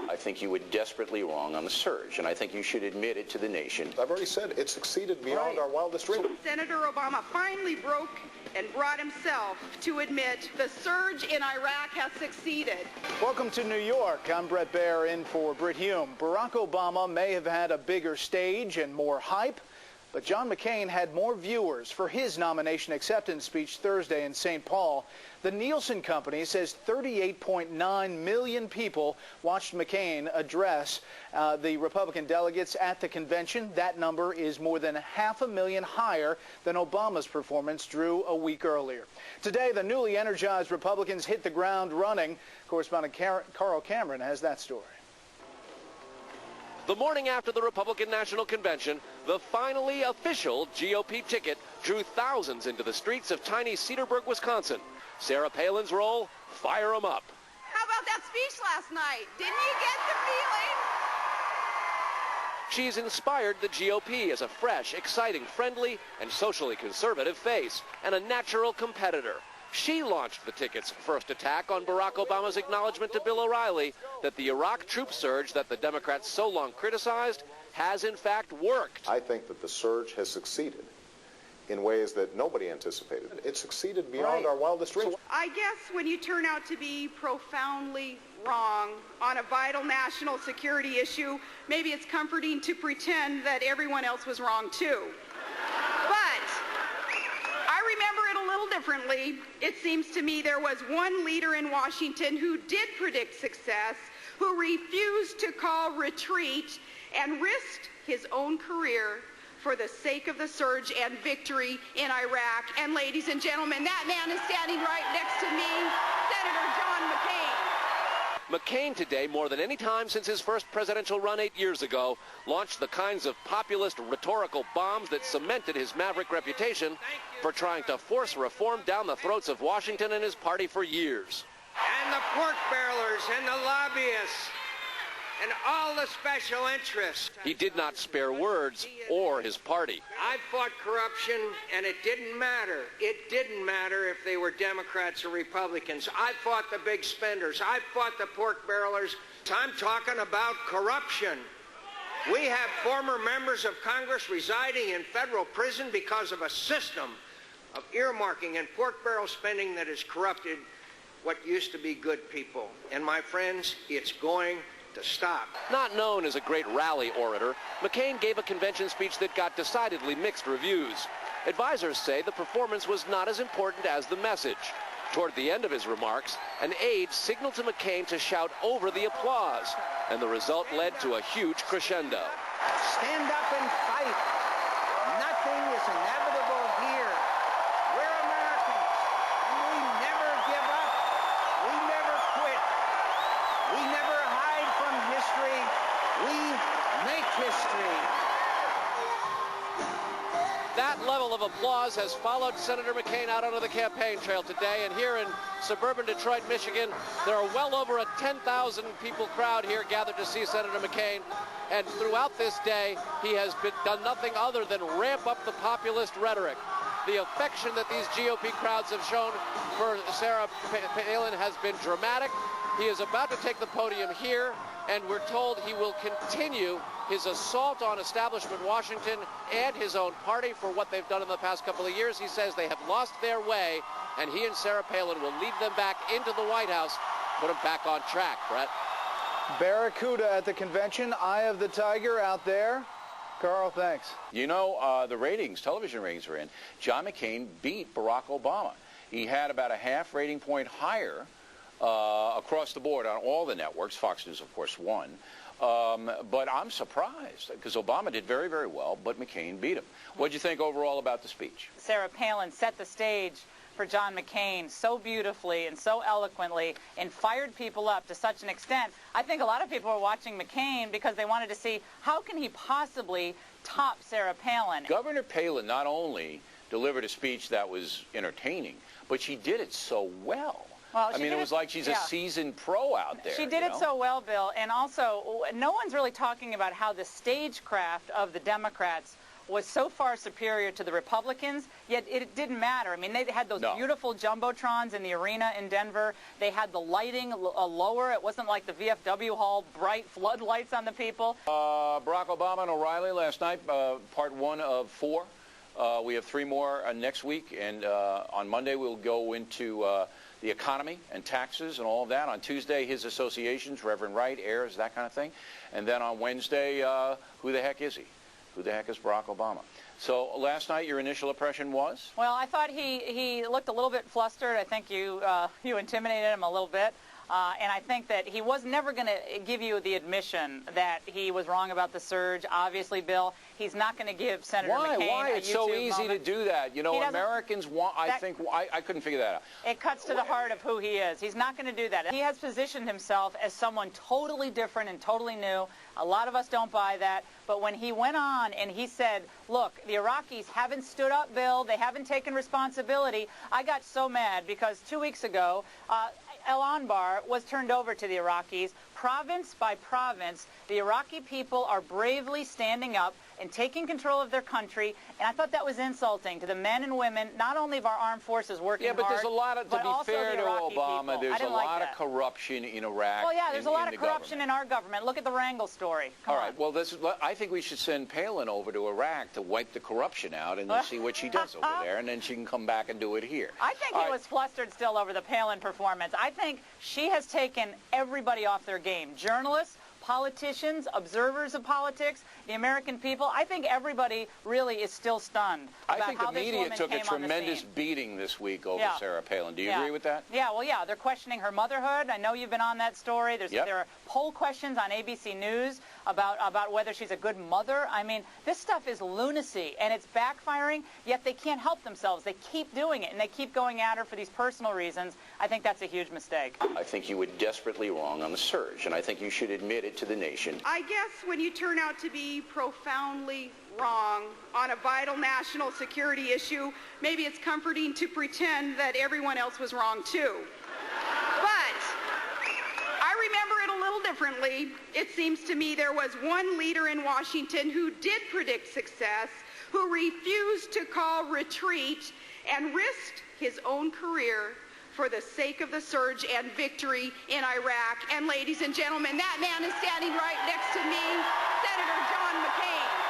I think you were desperately wrong on the surge, and I think you should admit it to the nation. I've already said it succeeded beyond our wildest dreams. Senator Obama finally broke and brought himself to admit the surge in Iraq has succeeded. Welcome to New York. I'm Brett Baer in for Britt Hume. Barack Obama may have had a bigger stage and more hype, but John McCain had more viewers for his nomination acceptance speech Thursday in St. Paul. The Nielsen Company says 38.9 million people watched McCain address the Republican delegates at the convention. That number is more than 500,000 higher than Obama's performance drew a week earlier. Today, the newly energized Republicans hit the ground running. Correspondent Carl Cameron has that story. The morning after the Republican National Convention, the finally official GOP ticket drew thousands into the streets of tiny Cedarburg, Wisconsin. Sarah Palin's role, fire 'em up. How about that speech last night? Didn't you get the feeling? She's inspired the GOP as a fresh, exciting, friendly, and socially conservative face, and a natural competitor. She launched the ticket's first attack on Barack Obama's acknowledgement to Bill O'Reilly that the Iraq troop surge that the Democrats so long criticized has in fact worked. I think that the surge has succeeded in ways that nobody anticipated. It succeeded beyond our wildest dreams. I guess when you turn out to be profoundly wrong on a vital national security issue, maybe it's comforting to pretend that everyone else was wrong too. But I remember it a little differently. It seems to me there was one leader in Washington who did predict success, who refused to call retreat and risked his own career for the sake of the surge and victory in Iraq. And ladies and gentlemen, that man is standing right next to me, Senator John McCain. McCain today, more than any time since his first presidential run 8 years ago, launched the kinds of populist rhetorical bombs that cemented his maverick reputation for trying to force reform down the throats of Washington and his party for years. And the pork barrelers and the lobbyists and all the special interests. He did not spare words or his party. I fought corruption, and it didn't matter. It didn't matter if they were Democrats or Republicans. I fought the big spenders. I fought the pork barrelers. I'm talking about corruption. We have former members of Congress residing in federal prison because of a system of earmarking and pork barrel spending that has corrupted what used to be good people. And my friends, it's going to stop. Not known as a great rally orator, McCain gave a convention speech that got decidedly mixed reviews. Advisors say the performance was not as important as the message. Toward the end of his remarks, an aide signaled to McCain to shout over the applause, and the result led to a huge crescendo. Stand up and fight. Nothing is inevitable here. We're Americans, and we never give up. We never quit. We never hide from history. We make history. That level of applause has followed Senator McCain out onto the campaign trail today, and here in suburban Detroit, Michigan, there are well over a 10,000 people crowd here gathered to see Senator McCain, and throughout this day, he has done nothing other than ramp up the populist rhetoric. The affection that these GOP crowds have shown for Sarah Palin has been dramatic. He is about to take the podium here, and we're told he will continue his assault on establishment Washington and his own party for what they've done in the past couple of years. He says they have lost their way, and he and Sarah Palin will lead them back into the White House, put them back on track, Brett. Barracuda at the convention, Eye of the Tiger out there. Carl, thanks. You know, the ratings, television ratings are in. John McCain beat Barack Obama. He had about a half rating point higher across the board on all the networks. Fox News, of course, won. But I'm surprised because Obama did very, very well, but McCain beat him. What did you think overall about the speech? Sarah Palin set the stage for John McCain so beautifully and so eloquently and fired people up to such an extent. I think a lot of people were watching McCain because they wanted to see how can he possibly top Sarah Palin. Governor Palin not only delivered a speech that was entertaining, but she did it so well. Well, I mean, it was like she's a seasoned pro out there. She did it so well, Bill. And also, no one's really talking about how the stagecraft of the Democrats was so far superior to the Republicans, yet it didn't matter. I mean, they had those beautiful jumbotrons in the arena in Denver. They had the lighting lower. It wasn't like the VFW hall, bright floodlights on the people. Barack Obama and O'Reilly last night, part 1 of 4. We have 3 more next week, and on Monday we'll go into the economy and taxes and all of that. On Tuesday, his associations, Reverend Wright, heirs, that kind of thing. And then on Wednesday, who the heck is he? Who the heck is Barack Obama? So last night, your initial impression was? Well, I thought he looked a little bit flustered. I think you intimidated him a little bit. And I think that he was never going to give you the admission that he was wrong about the surge. Obviously, Bill, he's not going to give Senator McCain Why? It's so easy moment. to do that. You know, Americans want, I couldn't figure that out. It cuts to the heart of who he is. He's not going to do that. He has positioned himself as someone totally different and totally new. A lot of us don't buy that. But when he went on and he said, look, the Iraqis haven't stood up, Bill. They haven't taken responsibility. I got so mad because 2 weeks ago, El Anbar was turned over to the Iraqis. Province by province, the Iraqi people are bravely standing up and taking control of their country, and I thought that was insulting to the men and women, not only of our armed forces working hard, but there's a lot of, to be fair to Obama, people. There's a lot of corruption in Iraq. Well, yeah, there's a lot of corruption government. in our government. Look at the Wrangle story. Come on. Well, I think we should send Palin over to Iraq to wipe the corruption out and then see what she does over there, and then she can come back and do it here. I think he was flustered still over the Palin performance. I think she has taken everybody off their game. Journalists, politicians, observers of politics, the American people. I think everybody really is still stunned about I think how the this media woman took a came on the tremendous scene. beating this week over Sarah Palin. Do you agree with that? Yeah, well, yeah. They're questioning her motherhood. I know you've been on that story. There are poll questions on ABC News about whether she's a good mother. I mean, this stuff is lunacy, and it's backfiring, yet they can't help themselves. They keep doing it, and they keep going at her for these personal reasons. I think that's a huge mistake. I think you were desperately wrong on the surge, and I think you should admit it to the nation. I guess when you turn out to be profoundly wrong on a vital national security issue, maybe it's comforting to pretend that everyone else was wrong too. But I remember it a little differently. It seems to me there was one leader in Washington who did predict success, who refused to call retreat and risked his own career for the sake of the surge and victory in Iraq. And ladies and gentlemen, that man is standing right next to me, Senator John McCain.